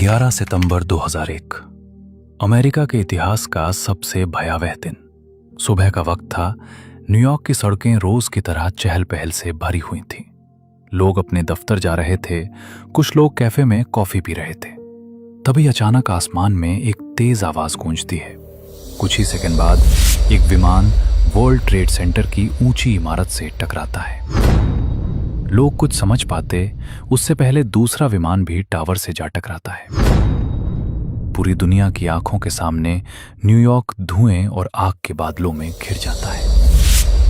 11 सितंबर 2001 America के इतिहास का सबसे भयावह दिन। सुबह का वक्त था। न्यूयॉर्क की सड़कें रोज की तरह चहल पहल से भरी हुई थीं। लोग अपने दफ्तर जा रहे थे, कुछ लोग कैफे में कॉफी पी रहे थे। तभी अचानक आसमान में एक तेज आवाज गूंजती है। कुछ ही सेकंड बाद एक विमान वर्ल्ड ट्रेड सेंटर की ऊंची इमारत से टकराता है। लोग कुछ समझ पाते उससे पहले दूसरा विमान भी टावर से जा टकराता है। पूरी दुनिया की आंखों के सामने न्यूयॉर्क धुएं और आग के बादलों में घिर जाता है।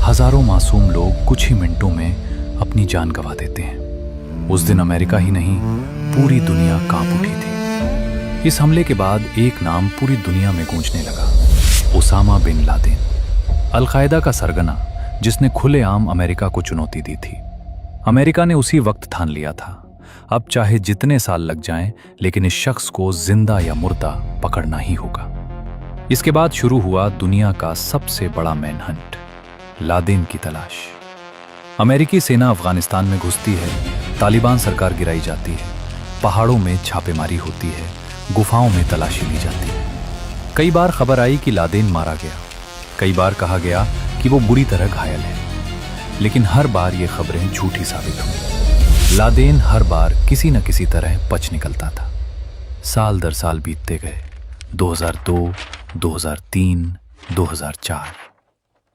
हजारों मासूम लोग कुछ ही मिनटों में अपनी जान गंवा देते हैं। उस दिन अमेरिका ही नहीं, पूरी दुनिया कांप उठी थी। इस हमले के बाद एक नाम पूरी दुनिया में गूंजने लगा, ओसामा बिन लादेन। अल-कायदा का सरगना, जिसने खुलेआम अमेरिका को चुनौती दी थी। अमेरिका ने उसी वक्त ठान लिया था, अब चाहे जितने साल लग जाएं, लेकिन इस शख्स को जिंदा या मुर्दा पकड़ना ही होगा। इसके बाद शुरू हुआ दुनिया का सबसे बड़ा मैनहंट, लादेन की तलाश। अमेरिकी सेना अफगानिस्तान में घुसती है, तालिबान सरकार गिराई जाती है, पहाड़ों में छापेमारी होती है, गुफाओं में तलाशी ली जाती है। कई बार खबर आई कि लादेन मारा गया, कई बार कहा गया कि वो बुरी तरह घायल है, लेकिन हर बार ये खबरें झूठी साबित हुई। लादेन हर बार किसी न किसी तरह बच निकलता था। साल दर साल बीतते गए, 2002, 2003, 2004,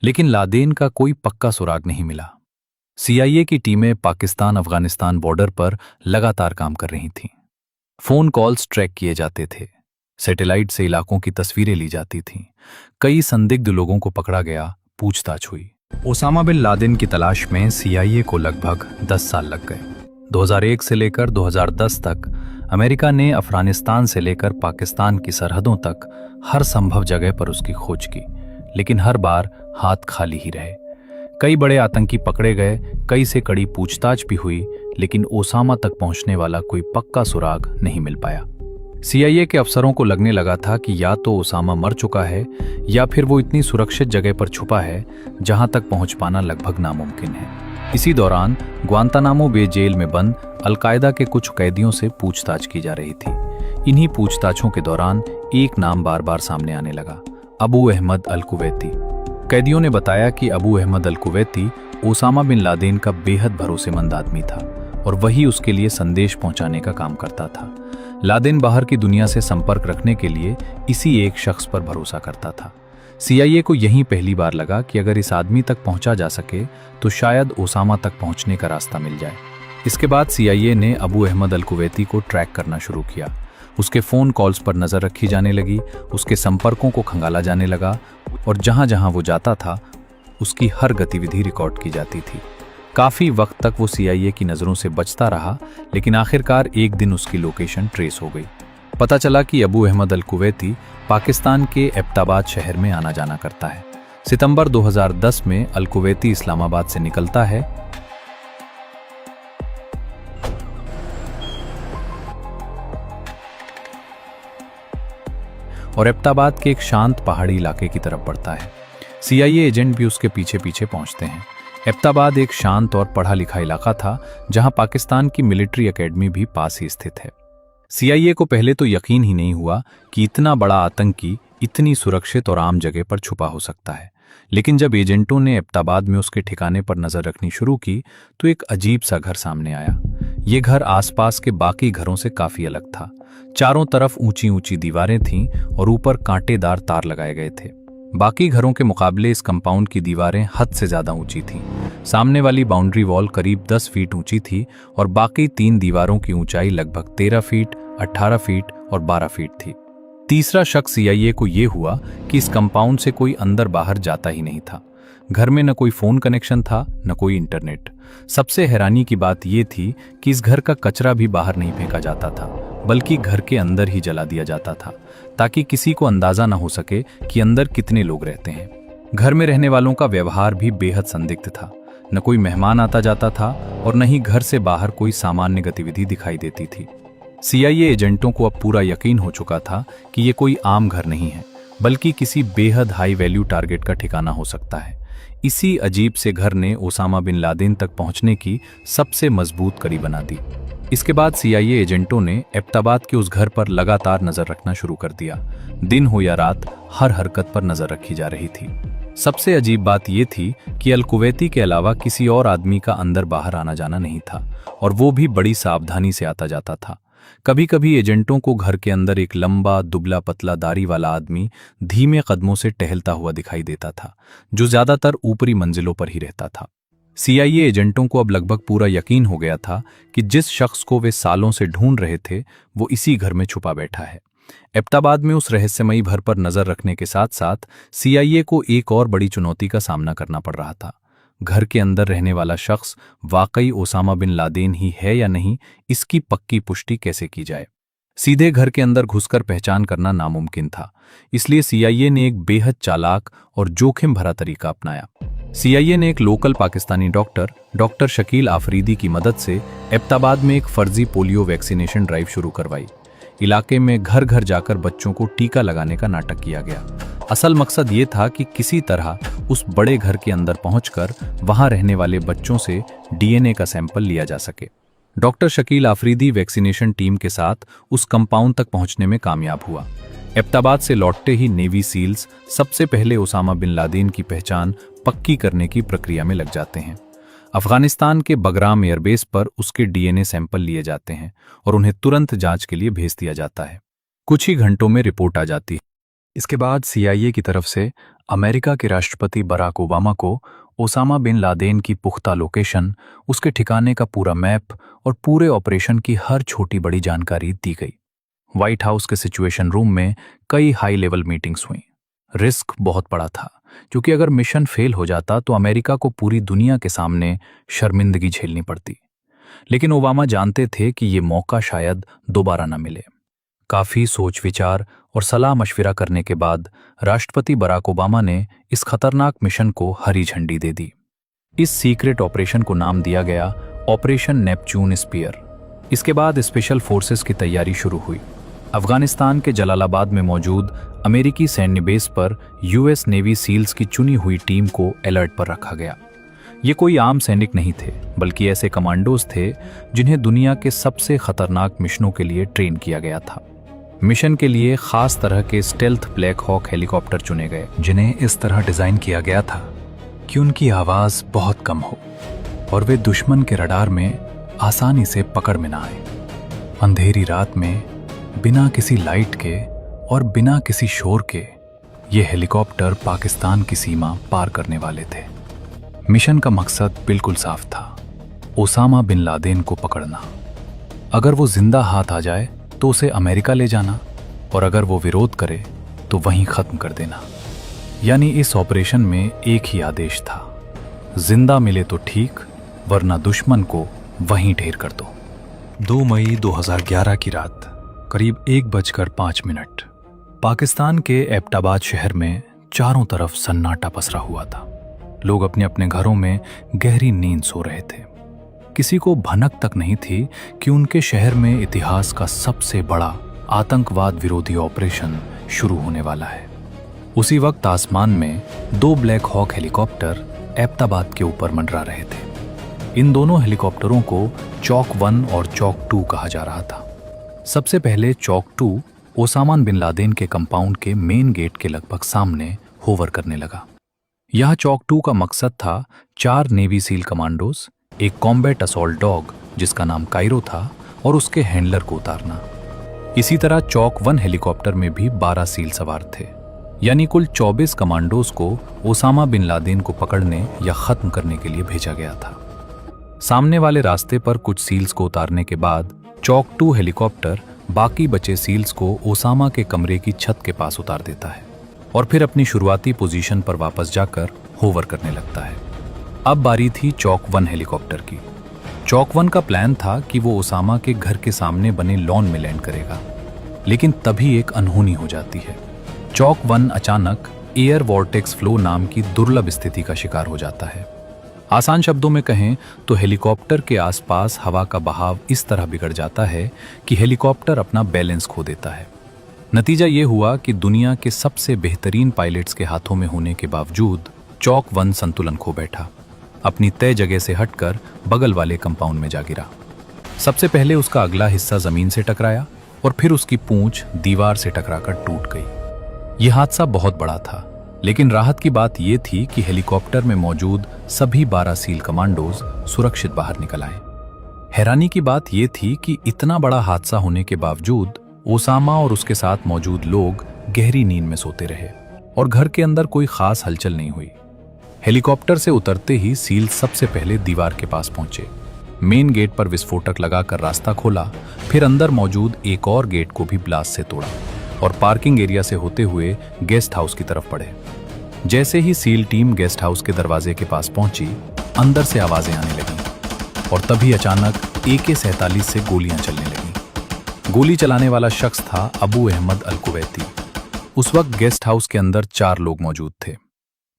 लेकिन लादेन का कोई पक्का सुराग नहीं मिला। CIA की टीमें पाकिस्तान अफगानिस्तान बॉर्डर पर लगातार काम कर रही थीं। फोन कॉल्स ट्रैक किए जाते थे, सैटेलाइट से इलाकों की तस्वीरें ली जाती थीं। कई संदिग्ध लोगों को पकड़ा गया, पूछताछ हुई। ओसामा बिन लादेन की तलाश में CIA को लगभग 10 साल लग गए। 2001 से लेकर 2010 तक अमेरिका ने अफगानिस्तान से लेकर पाकिस्तान की सरहदों तक हर संभव जगह पर उसकी खोज की, लेकिन हर बार हाथ खाली ही रहे। कई बड़े आतंकी पकड़े गए, कई से कड़ी पूछताछ भी हुई, लेकिन ओसामा तक पहुंचने वाला कोई पक्का सुराग नहीं मिल पाया। CIA के अफसरों को लगने लगा था कि या तो ओसामा मर चुका है या फिर वो इतनी सुरक्षित जगह पर छुपा है जहां तक पहुंच पाना लगभग नामुमकिन है। इसी दौरान ग्वांतानामो बे जेल में बंद अल-कायदा के कुछ कैदियों से पूछताछ की जा रही थी। इन्हीं पूछताछों के दौरान एक नाम बार बार सामने आने लगा, अबू अहमद अल-कुवैती। कैदियों ने बताया कि Abu Ahmed al Kuwaiti Osama bin Laden का बेहद भरोसेमंद आदमी था और वही उसके लिए संदेश पहुंचाने का काम करता था। लादेन बाहर की दुनिया से संपर्क रखने के लिए इसी एक शख्स पर भरोसा करता था। CIA को यहीं पहली बार लगा कि अगर इस आदमी तक पहुंचा जा सके तो शायद ओसामा तक पहुंचने का रास्ता मिल जाए। इसके बाद CIA ने अबू अहमद अल-कुवैती को ट्रैक करना शुरू किया। उसके फोन कॉल्स पर नजर रखी जाने लगी, उसके संपर्कों को खंगाला जाने लगा और जहां जहां वो जाता था उसकी हर गतिविधि रिकॉर्ड की जाती थी। काफी वक्त तक वो CIA की नजरों से बचता रहा, लेकिन आखिरकार एक दिन उसकी लोकेशन ट्रेस हो गई। पता चला कि अबू अहमद अल-कुवैती पाकिस्तान के एबटाबाद शहर में आना जाना करता है। सितंबर 2010 में अल-कुवैती इस्लामाबाद से निकलता है और एबटाबाद के एक शांत पहाड़ी इलाके की तरफ बढ़ता है। CIA एजेंट भी उसके पीछे पीछे पहुंचते हैं। एबटाबाद एक शांत और पढ़ा लिखा इलाका था, जहां पाकिस्तान की मिलिट्री एकेडमी भी पास ही स्थित है। CIA को पहले तो यकीन ही नहीं हुआ कि इतना बड़ा आतंकी इतनी सुरक्षित और आम जगह पर छुपा हो सकता है। लेकिन जब एजेंटों ने एबटाबाद में उसके ठिकाने पर नजर रखनी शुरू की तो एक अजीब सा घर सामने आया। ये घर आसपास के बाकी घरों से काफी अलग था। चारों तरफ ऊंची ऊंची दीवारें थीं और ऊपर कांटेदार तार लगाए गए थे। बाकी घरों के मुकाबले इस कंपाउंड की दीवारें हद से ज्यादा ऊंची थीं। सामने वाली बाउंड्री वॉल करीब 10 फीट ऊंची थी और बाकी 3 दीवारों की ऊंचाई लगभग 13 फीट, 18 फीट और 12 फीट थी। तीसरा शक CIA को यह हुआ कि इस कंपाउंड से कोई अंदर बाहर जाता ही नहीं था। घर में न कोई फोन कनेक्शन था, न कोई इंटरनेट। सबसे हैरानी की बात यह थी कि इस घर का कचरा भी बाहर नहीं फेंका जाता था, बल्कि घर के अंदर ही जला दिया जाता था, ताकि किसी को अंदाजा न हो सके कि अंदर कितने लोग रहते हैं। घर में रहने वालों का व्यवहार भी बेहद संदिग्ध था। न कोई मेहमान आता जाता था और न ही घर से बाहर कोई सामान्य गतिविधि दिखाई देती थी। CIA एजेंटों को अब पूरा यकीन हो चुका था कि ये कोई आम घर नहीं है, बल्कि किसी बेहद हाई वैल्यू टारगेट का ठिकाना हो सकता है। इसी अजीब से घर ने ओसामा बिन लादेन तक पहुंचने की सबसे मजबूत कड़ी बना दी। इसके बाद सीआईए एजेंटों ने एबटाबाद के उस घर पर लगातार नजर रखना शुरू कर दिया। दिन हो या रात, हर हरकत पर नजर रखी जा रही थी। सबसे अजीब बात यह थी कि अल कुवैती के अलावा किसी और आदमी का अंदर बाहर आना जाना नहीं था, और वो भी बड़ी सावधानी से आता जाता था। कभी कभी एजेंटों को घर के अंदर एक लंबा दुबला पतला दाढ़ी वाला आदमी धीमे कदमों से टहलता हुआ दिखाई देता था, जो ज्यादातर ऊपरी मंजिलों पर ही रहता था। सीआईए एजेंटों को अब लगभग पूरा यकीन हो गया था कि जिस शख्स को वे सालों से ढूंढ रहे थे वो इसी घर में छुपा बैठा है। एबटाबाद में उस रहस्यमयी घर पर नजर रखने के साथ साथ सीआईए को एक और बड़ी चुनौती का सामना करना पड़ रहा था। घर के अंदर रहने वाला शख्स वाकई ओसामा बिन लादेन ही है या नहीं, इसकी पक्की पुष्टि कैसे की जाए। सीधे घर के अंदर घुसकर पहचान करना नामुमकिन था, इसलिए सीआईए ने एक बेहद चालाक और जोखिम भरा तरीका अपनाया। सीआईए ने एक लोकल पाकिस्तानी डॉक्टर शकील आफरीदी की मदद से एबटाबाद में एक फर्जी पोलियो वैक्सीनेशन ड्राइव शुरू करवाई। इलाके में घर घर जाकर बच्चों को टीका लगाने का नाटक किया गया। असल मकसद ये था कि किसी तरह उस बड़े घर के अंदर पहुंचकर वहां रहने वाले बच्चों से डीएनए का सैंपल लिया जा सके। Doctor Shakeel Afridi vaccination team के साथ उस कंपाउंड तक पहुंचने में कामयाब हुआ। एबटाबाद से लौटते ही नेवी सील्स सबसे पहले ओसामा बिन लादेन की पहचान पक्की करने की प्रक्रिया में लग जाते हैं। अफगानिस्तान के बगराम एयरबेस पर उसके डीएनए सैंपल लिए जाते हैं और उन्हें तुरंत जांच के लिए भेज दिया जाता है। कुछ ही घंटों में रिपोर्ट आ जाती है। इसके बाद सीआईए की तरफ से अमेरिका के राष्ट्रपति बराक ओबामा को ओसामा बिन लादेन की पुख्ता लोकेशन, उसके ठिकाने का पूरा मैप और पूरे ऑपरेशन की हर छोटी बड़ी जानकारी दी गई। व्हाइट हाउस के सिचुएशन रूम में कई हाई लेवल मीटिंग्स हुई। रिस्क बहुत बड़ा था, क्योंकि अगर मिशन फेल हो जाता तो अमेरिका को पूरी दुनिया के सामने शर्मिंदगी झेलनी पड़ती। लेकिन ओबामा जानते थे कि ये मौका शायद दोबारा न मिले। काफी सोच विचार और सलाह मशविरा करने के बाद राष्ट्रपति बराक ओबामा ने इस खतरनाक मिशन को हरी झंडी दे दी। इस सीक्रेट ऑपरेशन को नाम दिया गया ऑपरेशन नेपच्यून स्पीयर। इसके बाद स्पेशल फोर्सेस की तैयारी शुरू हुई। अफगानिस्तान के जलालाबाद में मौजूद अमेरिकी सैन्य बेस पर यूएस नेवी सील्स की चुनी हुई टीम को अलर्ट पर रखा गया। ये कोई आम सैनिक नहीं थे, बल्कि ऐसे कमांडोज थे जिन्हें दुनिया के सबसे खतरनाक मिशनों के लिए ट्रेन किया गया था। मिशन के लिए खास तरह के स्टेल्थ ब्लैक हॉक हेलीकॉप्टर चुने गए, जिन्हें इस तरह डिजाइन किया गया था कि उनकी आवाज बहुत कम हो और वे दुश्मन के रडार में आसानी से पकड़ में न आए। अंधेरी रात में बिना किसी लाइट के और बिना किसी शोर के ये हेलीकॉप्टर पाकिस्तान की सीमा पार करने वाले थे। मिशन का मकसद बिल्कुल साफ था, ओसामा बिन लादेन को पकड़ना। अगर वो जिंदा हाथ आ जाए तो उसे अमेरिका ले जाना, और अगर वो विरोध करे तो वहीं खत्म कर देना। यानी इस ऑपरेशन में एक ही आदेश था, जिंदा मिले तो ठीक, वरना दुश्मन को वहीं ढेर कर दो। 2 मई 2011 की रात करीब 1:05 पाकिस्तान के एबटाबाद शहर में चारों तरफ सन्नाटा पसरा हुआ था। लोग अपने अपने घरों में गहरी नींद सो रहे थे। किसी को भनक तक नहीं थी कि उनके शहर में इतिहास का सबसे बड़ा आतंकवाद विरोधी ऑपरेशन शुरू होने वाला है। उसी वक्त आसमान में 2 ब्लैक हॉक हेलीकॉप्टर एबटाबाद के ऊपर मंडरा रहे थे। इन दोनों हेलीकॉप्टरों को चौक 1 और चौक 2 कहा जा रहा था। सबसे पहले चौक 2 ओसामा बिन लादेन के कंपाउंड के मेन गेट के लगभग सामने होवर करने लगा। यह चौक 2 का मकसद था 4 नेवी सील कमांडोज, एक कॉम्बैट असॉल्ट डॉग जिसका नाम कायरो था और उसके हैंडलर को उतारना। इसी तरह चौक 1 हेलीकॉप्टर में भी 12 सील सवार थे, यानी कुल 24 कमांडोज को ओसामा बिन लादेन को पकड़ने या खत्म करने के लिए भेजा गया था। सामने वाले रास्ते पर कुछ सील्स को उतारने के बाद चौक 2 हेलीकॉप्टर बाकी बचे सील्स को ओसामा के कमरे की छत के पास उतार देता है और फिर अपनी शुरुआती पोजीशन पर वापस जाकर होवर करने लगता है। अब बारी थी चौक 1 हेलीकॉप्टर की। चौक 1 का प्लान था कि वो ओसामा के घर के सामने बने लॉन में लैंड करेगा, लेकिन तभी एक अनहोनी हो जाती है। चौक 1 अचानक एयर वॉर्टेक्स फ्लो नाम की दुर्लभ स्थिति का शिकार हो जाता है। आसान शब्दों में कहें तो हेलीकॉप्टर के आसपास हवा का बहाव इस तरह बिगड़ जाता है कि हेलीकॉप्टर अपना बैलेंस खो देता है। नतीजा ये हुआ कि दुनिया के सबसे बेहतरीन पायलट्स के हाथों में होने के बावजूद चौक 1 संतुलन खो बैठा, अपनी तय जगह से हटकर बगल वाले कंपाउंड में जा गिरा। सबसे पहले उसका अगला हिस्सा जमीन से टकराया और फिर उसकी पूंछ दीवार से टकराकर टूट गई। यह हादसा बहुत बड़ा था, लेकिन राहत की बात यह थी कि हेलीकॉप्टर में मौजूद सभी 12 सील कमांडोज सुरक्षित बाहर निकल आए। हैरानी की बात यह थी कि इतना बड़ा हादसा होने के बावजूद ओसामा और उसके साथ मौजूद लोग गहरी नींद में सोते रहे और घर के अंदर कोई खास हलचल नहीं हुई। हेलीकॉप्टर से उतरते ही सील सबसे पहले दीवार के पास पहुंचे, मेन गेट पर विस्फोटक लगाकर रास्ता खोला, फिर अंदर मौजूद एक और गेट को भी ब्लास्ट से तोड़ा और पार्किंग एरिया से होते हुए गेस्ट हाउस की तरफ बढ़े। जैसे ही सील टीम गेस्ट हाउस के दरवाजे के पास पहुंची, अंदर से आवाजें आने लगीं और तभी अचानक AK-47 से गोलियां चलने लगीं। गोली चलाने वाला शख्स था अबू अहमद अल कुवैती। उस वक्त गेस्ट हाउस के अंदर 4 लोग मौजूद थे,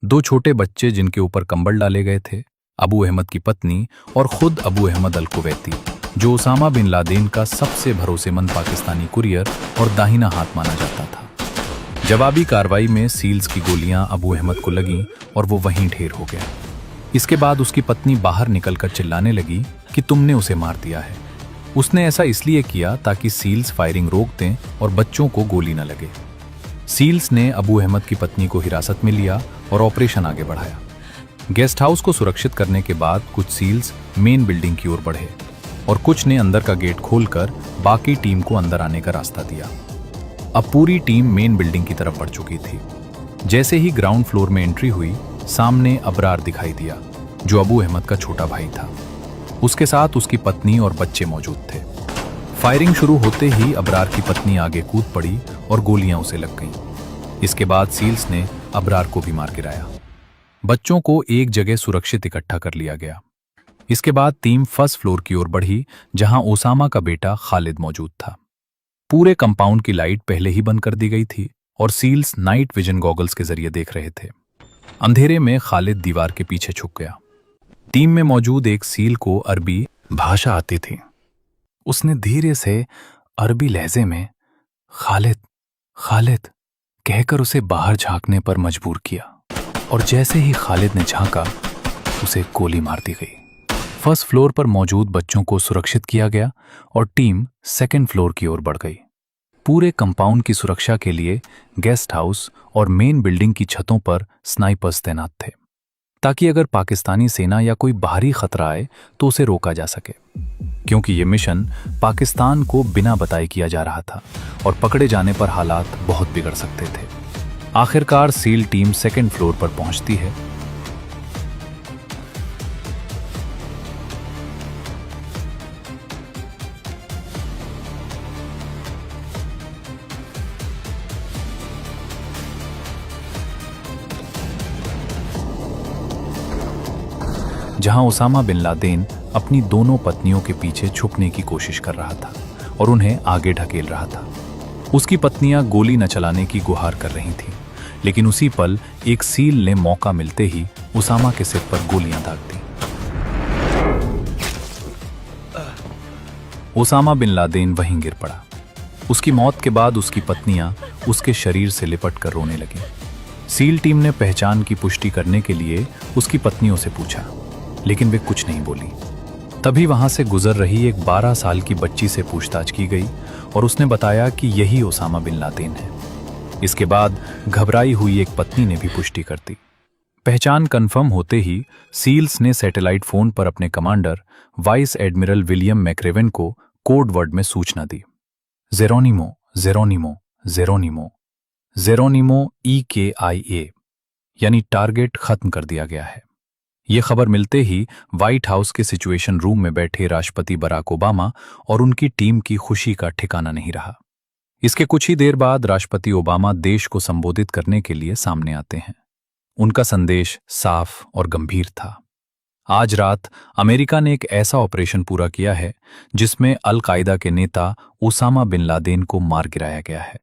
2 छोटे बच्चे जिनके ऊपर कंबल डाले गए थे, अबू अहमद की पत्नी और खुद अबू अहमद अल कुवैती, जो ओसामा बिन लादेन का सबसे भरोसेमंद पाकिस्तानी कुरियर और दाहिना हाथ माना जाता था। जवाबी कार्रवाई में सील्स की गोलियां अबू अहमद को लगीं और वो वहीं ढेर हो गया। इसके बाद उसकी पत्नी बाहर निकलकर चिल्लाने लगी कि तुमने उसे मार दिया है। उसने ऐसा इसलिए किया ताकि सील्स फायरिंग रोक दें और बच्चों को गोली न लगे। सील्स ने अबू अहमद की पत्नी को हिरासत में लिया और ऑपरेशन आगे बढ़ाया। गेस्ट हाउस को सुरक्षित करने के बाद कुछ सील्स मेन बिल्डिंग की ओर बढ़े और कुछ ने अंदर का गेट खोलकर बाकी टीम को अंदर आने का रास्ता दिया। अब पूरी टीम मेन बिल्डिंग की तरफ बढ़ चुकी थी। जैसे ही ग्राउंड फ्लोर में एंट्री हुई, सामने अबरार दिखाई दिया, जो अबू अहमद का छोटा भाई था। उसके साथ उसकी पत्नी और बच्चे मौजूद थे। फायरिंग शुरू होते ही अबरार की पत्नी आगे कूद पड़ी और गोलियां उसे लग गईं। इसके बाद सील्स ने अबरार को भी मार गिराया। बच्चों को एक जगह सुरक्षित इकट्ठा कर लिया गया। इसके बाद टीम फर्स्ट फ्लोर की ओर बढ़ी, जहां ओसामा का बेटा खालिद मौजूद था। पूरे कंपाउंड की लाइट पहले ही बंद कर दी गई थी और सील्स नाइट विजन गॉगल्स के जरिए देख रहे थे। अंधेरे में खालिद दीवार के पीछे छुप गया। टीम में मौजूद एक सील को अरबी भाषा आती थी। उसने धीरे से अरबी लहजे में खालिद खालिद कहकर उसे बाहर झांकने पर मजबूर किया और जैसे ही खालिद ने झांका, उसे गोली मार दी गई। फर्स्ट फ्लोर पर मौजूद बच्चों को सुरक्षित किया गया और टीम सेकंड फ्लोर की ओर बढ़ गई। पूरे कंपाउंड की सुरक्षा के लिए गेस्ट हाउस और मेन बिल्डिंग की छतों पर स्नाइपर्स तैनात थे, ताकि अगर पाकिस्तानी सेना या कोई बाहरी खतरा आए तो उसे रोका जा सके, क्योंकि ये मिशन पाकिस्तान को बिना बताए किया जा रहा था और पकड़े जाने पर हालात बहुत बिगड़ सकते थे। आखिरकार सील टीम सेकंड फ्लोर पर पहुंचती है। जहां ओसामा बिन लादेन अपनी दोनों पत्नियों के पीछे छुपने की कोशिश कर रहा था और उन्हें आगे ढकेल रहा था। उसकी पत्नियां गोली न चलाने की गुहार कर रही थीं, लेकिन उसी पल एक सील ने मौका मिलते ही ओसामा के सिर पर गोलियां दाग दी। ओसामा बिन लादेन वहीं गिर पड़ा। उसकी मौत के बाद उसकी पत्नियां उसके शरीर से लिपट कर रोने लगीं। सील टीम ने पहचान की पुष्टि करने के लिए उसकी पत्नियों से पूछा, लेकिन वे कुछ नहीं बोली। तभी वहां से गुजर रही एक 12 साल की बच्ची से पूछताछ की गई और उसने बताया कि यही ओसामा बिन लादेन है। इसके बाद घबराई हुई एक पत्नी ने भी पुष्टि कर दी। पहचान कंफर्म होते ही सील्स ने सैटेलाइट फोन पर अपने commander vice admiral William McRaven को कोड वर्ड में सूचना दी, Geronimo Geronimo Geronimo Geronimo EKIA, यानी टारगेट खत्म कर दिया गया है। यह खबर मिलते ही व्हाइट हाउस के सिचुएशन रूम में बैठे राष्ट्रपति बराक ओबामा और उनकी टीम की खुशी का ठिकाना नहीं रहा। इसके कुछ ही देर बाद राष्ट्रपति ओबामा देश को संबोधित करने के लिए सामने आते हैं। उनका संदेश साफ और गंभीर था। आज रात अमेरिका ने एक ऐसा ऑपरेशन पूरा किया है जिसमें अल कायदा के नेता ओसामा बिन लादेन को मार गिराया गया है।